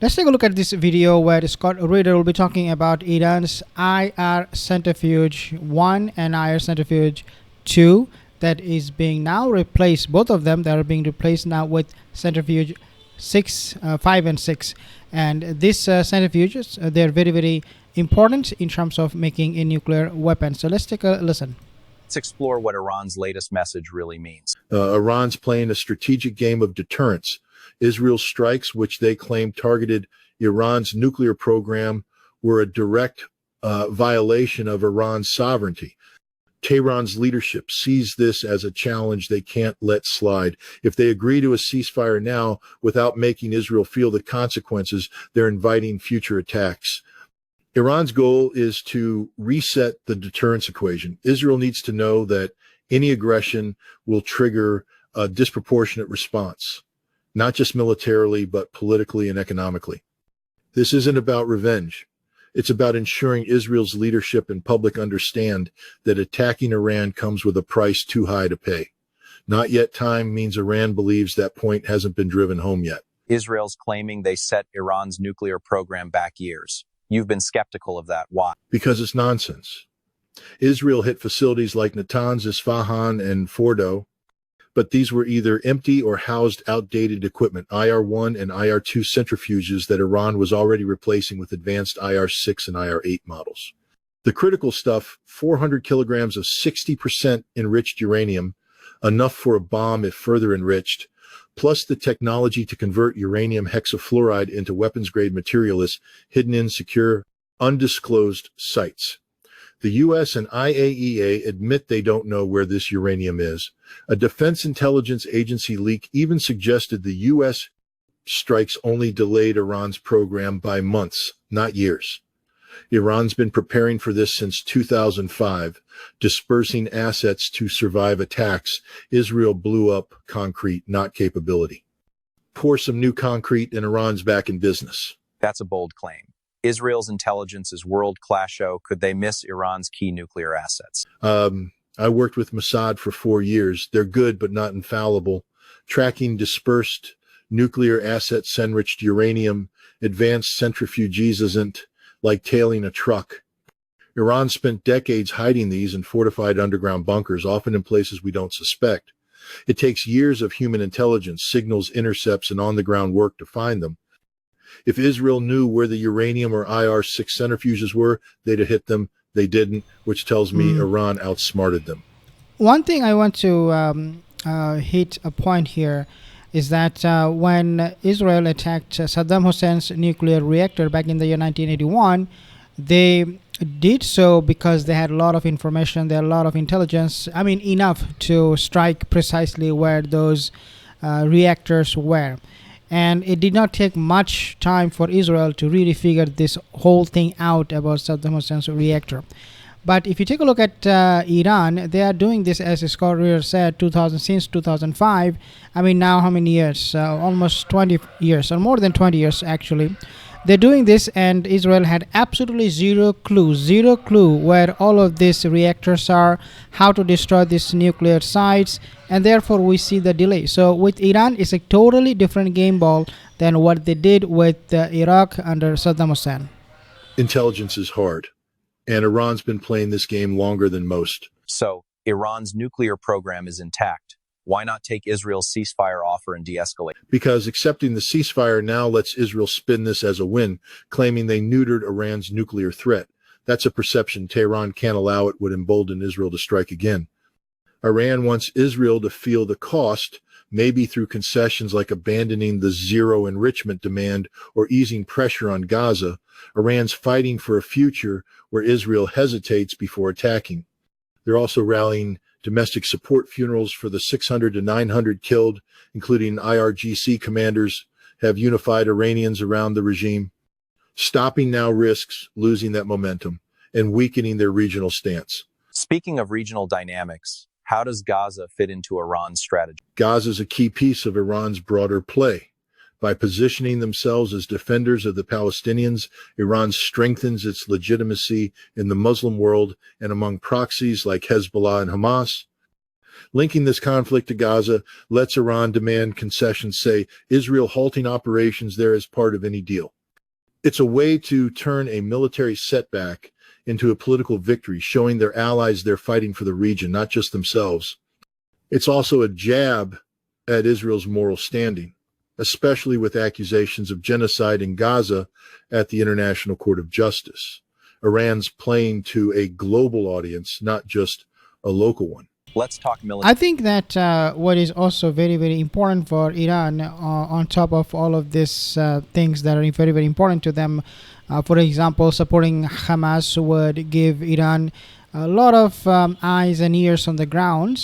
Let's take a look at this video where Scott Ritter will be talking about Iran's IR centrifuge 1 and IR centrifuge 2 that is being now replaced. Both of them that are being replaced now with centrifuge 5 and 6. And these centrifuges, they're very, very important in terms of making a nuclear weapon. So let's take a listen. Let's explore what Iran's latest message really means. Iran's playing a strategic game of deterrence. Israel's strikes, which they claim targeted Iran's nuclear program, were a direct violation of Iran's sovereignty. Tehran's leadership sees this as a challenge they can't let slide. If they agree to a ceasefire now without making Israel feel the consequences, they're inviting future attacks. Iran's goal is to reset the deterrence equation. Israel needs to know that any aggression will trigger a disproportionate response, not just militarily, but politically and economically. This isn't about revenge. It's about ensuring Israel's leadership and public understand that attacking Iran comes with a price too high to pay. Not yet time means Iran believes that point hasn't been driven home yet. Israel's claiming they set Iran's nuclear program back years. You've been skeptical of that. Why? Because it's nonsense. Israel hit facilities like Natanz, Isfahan, and Fordo, but these were either empty or housed outdated equipment, IR-1 and IR-2 centrifuges that Iran was already replacing with advanced IR-6 and IR-8 models. The critical stuff, 400 kilograms of 60% enriched uranium, enough for a bomb if further enriched, plus the technology to convert uranium hexafluoride into weapons-grade material is hidden in secure, undisclosed sites. The U.S. and IAEA admit they don't know where this uranium is. A Defense Intelligence Agency leak even suggested the U.S. strikes only delayed Iran's program by months, not years. Iran's been preparing for this since 2005, dispersing assets to survive attacks. Israel blew up concrete, not capability. Pour some new concrete and Iran's back in business. That's a bold claim. Israel's intelligence is world-class. Could they miss Iran's key nuclear assets? I worked with Mossad for 4 years. They're good, but not infallible. Tracking dispersed nuclear assets, enriched uranium, advanced centrifuges isn't like tailing a truck. Iran spent decades hiding these in fortified underground bunkers, often in places we don't suspect. It takes years of human intelligence, signals, intercepts, and on-the-ground work to find them. If Israel knew where the uranium or IR-6 centrifuges were, they'd have hit them. They didn't, which tells me Iran outsmarted them. One thing I want to hit a point here is that when Israel attacked Saddam Hussein's nuclear reactor back in the year 1981, they did so because they had a lot of information, they had a lot of intelligence, enough to strike precisely where those reactors were. And it did not take much time for Israel to really figure this whole thing out about Saddam Hussein's reactor. But if you take a look at Iran, they are doing this, as Scott Ritter said, since 2005. Now how many years? Almost 20 years, or more than 20 years actually. They're doing this, and Israel had absolutely zero clue where all of these reactors are, how to destroy these nuclear sites, and therefore we see the delay. So with Iran, it's a totally different game ball than what they did with Iraq under Saddam Hussein. Intelligence is hard, and Iran's been playing this game longer than most. So, Iran's nuclear program is intact. Why not take Israel's ceasefire offer and de-escalate? Because accepting the ceasefire now lets Israel spin this as a win, claiming they neutered Iran's nuclear threat. That's a perception Tehran can't allow. It would embolden Israel to strike again. Iran wants Israel to feel the cost, maybe through concessions like abandoning the zero enrichment demand or easing pressure on Gaza. Iran's fighting for a future where Israel hesitates before attacking. They're also rallying domestic support funerals for the 600 to 900 killed, including IRGC commanders, have unified Iranians around the regime. Stopping now risks losing that momentum and weakening their regional stance. Speaking of regional dynamics, how does Gaza fit into Iran's strategy? Gaza is a key piece of Iran's broader play. By positioning themselves as defenders of the Palestinians, Iran strengthens its legitimacy in the Muslim world and among proxies like Hezbollah and Hamas. Linking this conflict to Gaza lets Iran demand concessions, say Israel halting operations there as part of any deal. It's a way to turn a military setback into a political victory, showing their allies they're fighting for the region, not just themselves. It's also a jab at Israel's moral standing, especially with accusations of genocide in Gaza at the International Court of Justice. Iran's playing to a global audience, not just a local one. Let's talk military. I think that what is also very, very important for Iran, on top of all of these things that are very, very important to them, for example, supporting Hamas would give Iran a lot of eyes and ears on the ground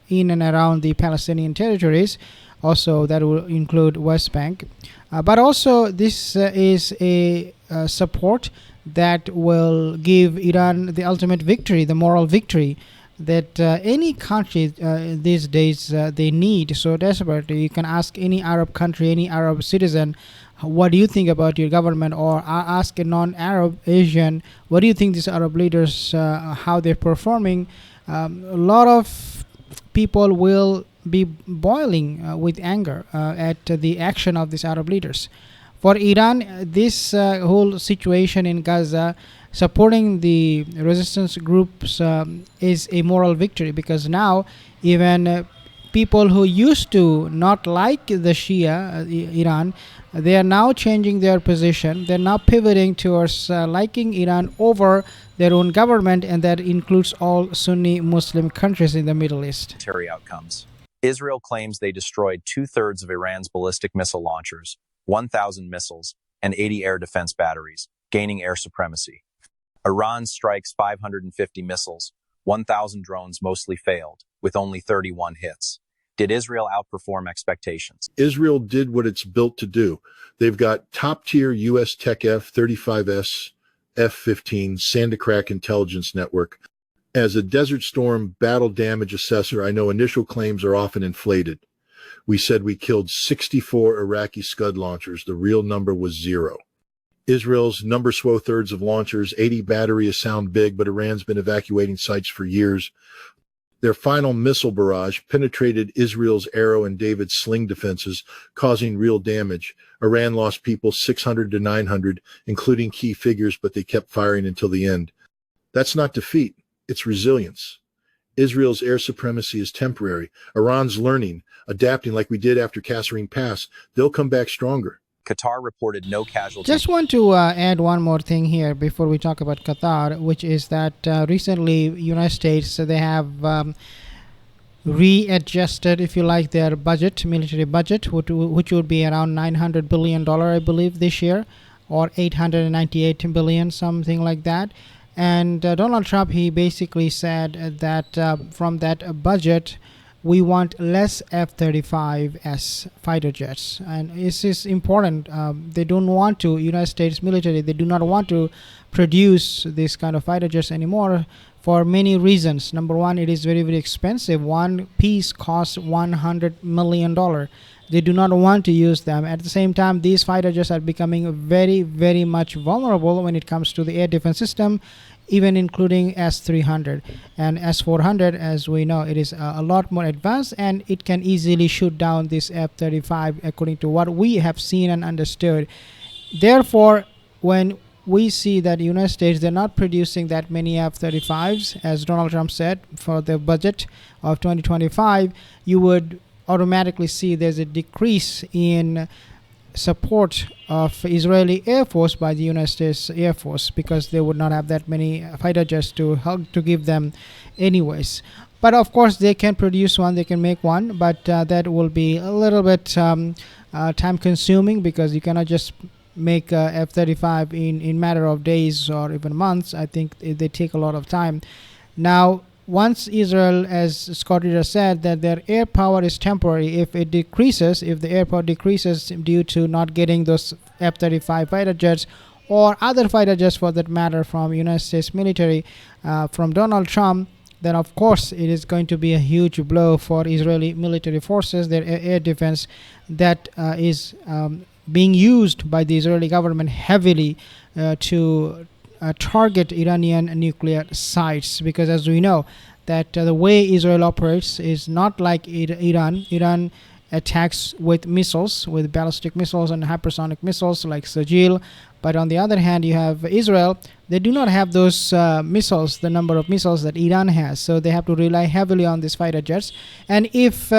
in and around the Palestinian territories. Also, that will include West Bank. But also, this is a support that will give Iran the ultimate victory, the moral victory that any country these days they need so desperately. You can ask any Arab country, any Arab citizen, what do you think about your government? Or ask a non-Arab Asian, what do you think these Arab leaders, how they're performing? A lot of people will be boiling with anger at the action of these Arab leaders. For Iran, this whole situation in Gaza, supporting the resistance groups is a moral victory, because now even people who used to not like the Shia, Iran, they are now changing their position. They're now pivoting towards liking Iran over their own government, and that includes all Sunni Muslim countries in the Middle East. Military outcomes. Israel claims they destroyed 2/3 of Iran's ballistic missile launchers, 1,000 missiles, and 80 air defense batteries, gaining air supremacy. Iran strikes 550 missiles, 1,000 drones mostly failed, with only 31 hits. Did Israel outperform expectations? Israel did what it's built to do. They've got top-tier U.S. Tech F-35S, F-15, Sandacrack intelligence network. As a Desert Storm battle damage assessor, I know initial claims are often inflated. We said we killed 64 Iraqi Scud launchers. The real number was 0. Israel's number 2/3 of launchers, 80 batteries sound big, but Iran's been evacuating sites for years. Their final missile barrage penetrated Israel's Arrow and David sling defenses, causing real damage. Iran lost people 600 to 900, including key figures, but they kept firing until the end. That's not defeat. It's resilience. Israel's air supremacy is temporary. Iran's learning, adapting like we did after Kasserine Pass. They'll come back stronger. Qatar reported no casualties. Just want to add one more thing here before we talk about Qatar, which is that recently United States, they have readjusted, if you like, their budget, military budget, which would be around $900 billion, I believe, this year, or $898 billion, something like that. And Donald Trump, he basically said that from that budget, we want less F-35S fighter jets. And this is important. They don't want to, United States military, they do not want to produce this kind of fighter jets anymore for many reasons. Number one, it is very, very expensive. One piece costs $100 million. They do not want to use them. At the same time, these fighter jets are becoming very, very much vulnerable when it comes to the air defense system, even including S-300 and S-400. As we know, it is a lot more advanced, and it can easily shoot down this F-35 according to what we have seen and understood. Therefore, when we see that the United States, they're not producing that many F-35s, as Donald Trump said, for the budget of 2025, you would automatically see there's a decrease in support of Israeli Air Force by the United States Air Force, because they would not have that many fighter jets to help to give them anyways. But of course, they can produce one, they can make one, but that will be a little bit time consuming, because you cannot just make F-35 in matter of days or even months. I think they take a lot of time. Now, once Israel, as Scott Ritter said, that their air power is temporary. If it decreases, if the air power decreases due to not getting those F-35 fighter jets or other fighter jets for that matter from United States military, from Donald Trump, then of course it is going to be a huge blow for Israeli military forces, their air defense that is being used by the Israeli government heavily to target Iranian nuclear sites, because as we know that the way Israel operates is not like Iran. Iran attacks with missiles, with ballistic missiles and hypersonic missiles like Sajil. But on the other hand, you have Israel. They do not have those missiles, the number of missiles that Iran has. So they have to rely heavily on these fighter jets. And if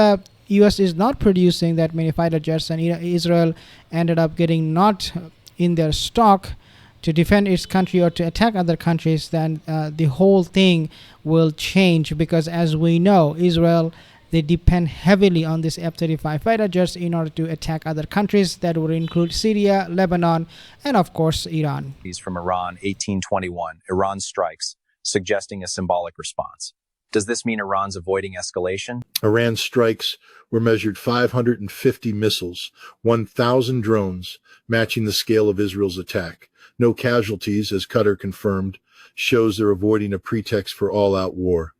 U.S. is not producing that many fighter jets, and Israel ended up getting not in their stock to defend its country or to attack other countries, then the whole thing will change. Because as we know, Israel, they depend heavily on these F-35 fighter jets in order to attack other countries. That would include Syria, Lebanon, and of course Iran. From Iran, 1821, Iran strikes, suggesting a symbolic response. Does this mean Iran's avoiding escalation? Iran's strikes were measured 550 missiles, 1,000 drones, matching the scale of Israel's attack. No casualties, as Qatar confirmed, shows they're avoiding a pretext for all-out war.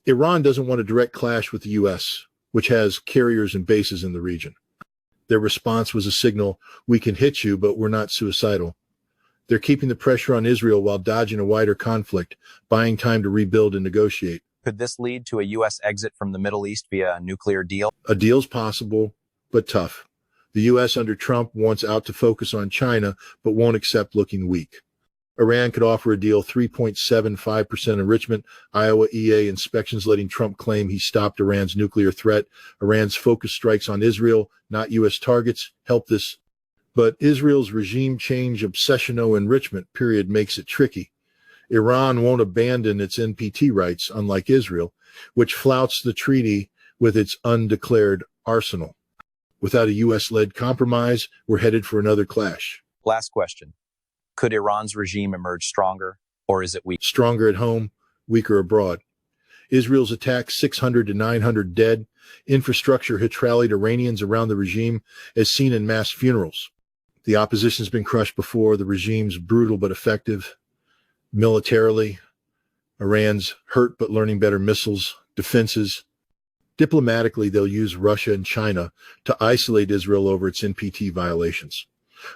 Iran doesn't want a direct clash with the U.S., which has carriers and bases in the region. Their response was a signal, we can hit you, but we're not suicidal. They're keeping the pressure on Israel while dodging a wider conflict, buying time to rebuild and negotiate. Could this lead to a U.S. exit from the Middle East via a nuclear deal? A deal's possible, but tough. The U.S. under Trump wants out to focus on China, but won't accept looking weak. Iran could offer a deal 3.75% enrichment, Iowa EA inspections letting Trump claim he stopped Iran's nuclear threat. Iran's focus strikes on Israel, not U.S. targets, help this. But Israel's regime change obsessiono enrichment period makes it tricky. Iran won't abandon its NPT rights, unlike Israel, which flouts the treaty with its undeclared arsenal. Without a U.S.-led compromise, we're headed for another clash. Last question. Could Iran's regime emerge stronger, or is it weak? Stronger at home, weaker abroad. Israel's attack, 600 to 900 dead. Infrastructure has rallied Iranians around the regime, as seen in mass funerals. The opposition's been crushed before. The regime's brutal but effective. Militarily, Iran's hurt but learning better missiles, defenses. Diplomatically, they'll use Russia and China to isolate Israel over its NPT violations.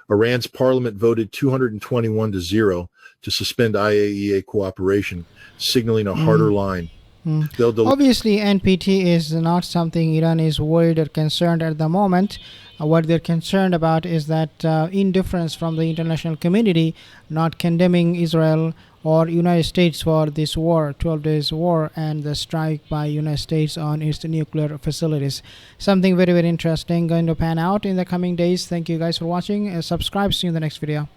Iran's parliament voted 221 to 0 to suspend IAEA cooperation, signaling a harder line. Obviously, NPT is not something Iran is worried or concerned at the moment. What they're concerned about is that indifference from the international community, not condemning Israel or United States for this war, 12 days war, and the strike by United States on its nuclear facilities. Something very, very interesting going to pan out in the coming days. Thank you guys for watching. Subscribe. See you in the next video.